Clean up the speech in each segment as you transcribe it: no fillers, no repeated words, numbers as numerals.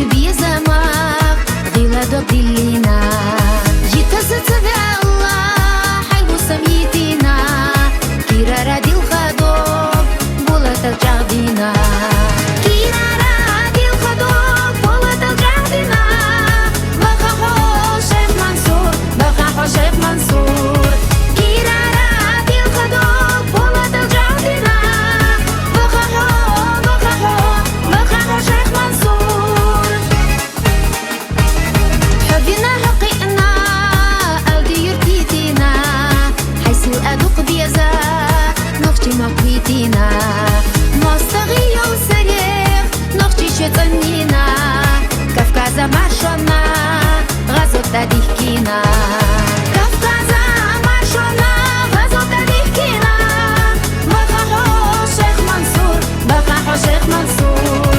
بيه زماق غيلا دوب دلينا يتزت الله حيو سميتنا كيرا رادي الخدوب بولت الجعدنا كيرا رادي الخدوب بولت الجعدنا بخاحو شيخ منصور بخاحو شيخ منصور كيرا رادي الخدوب بولت الجعدنا بخاحو شيخ منصور حبنا حقيقنا أودي يرتيتنا حيث الأدوق بيزا نخشي مقويتنا مصغي وسريخ نخشي شتنينا كفكازا مارشونا غازو تديكينا كفكازا مارشونا غازو تديكينا بخاحو شيخ منصور بخاحو شيخ منصور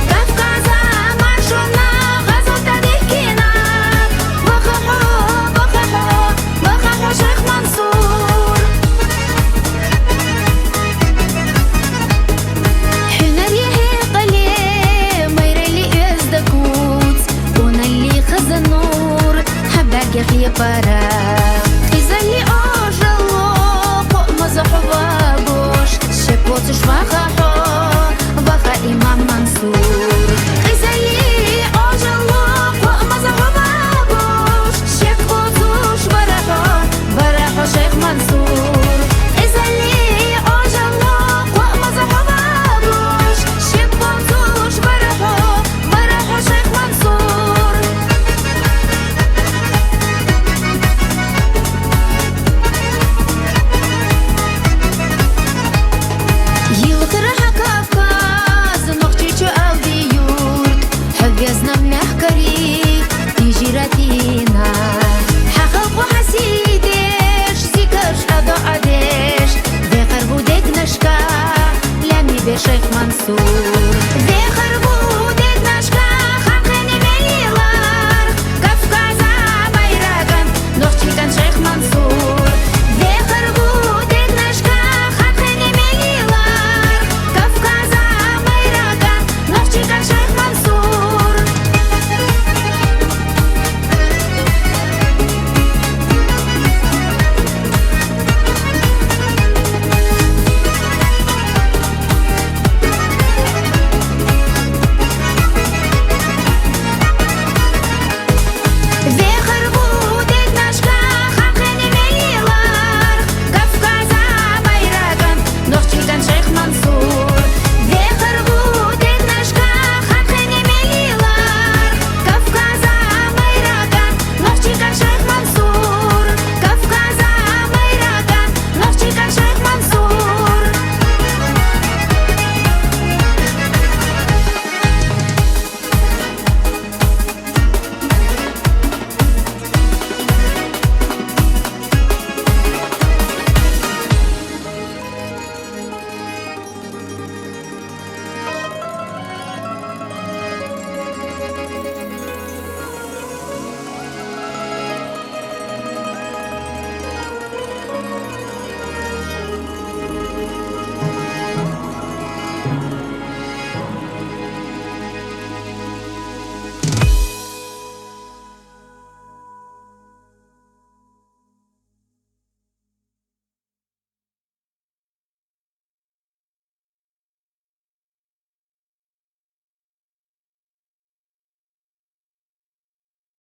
كفكازا مارشونا غازو تديكينا بخاحو شيخ منصور حنري قلي ميرلي ازدكوت ونلي خزنور حبك يا خي برا إذا اللي أجلو قوم مزحو باقوش شبوت شفاخ